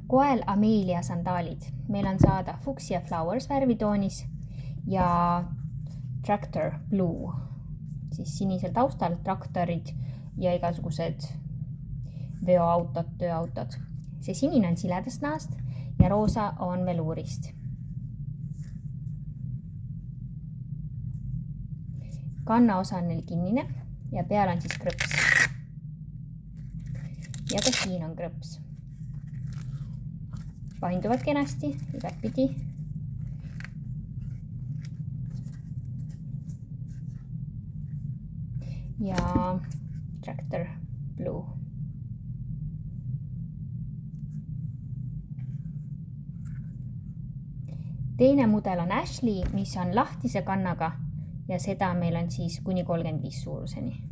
Koel Amelia sandaalid. Meil on saada Fuchsia Flowers värvitoonis ja Tractor Blue. Siis sinisel taustal traktorid ja igasugused veoautod, tööautod. See sinine on siledast naast ja roosa on veluurist. Kannaosa on neil kinnine ja peal on siis krõps. Ja ka siin on krõps. Painduvad kenasti igatpidi. Ja Tractor Blue. Teine mudel on Ashley, mis on lahtise kannaga ja seda meil on siis kuni 35 suuruseni.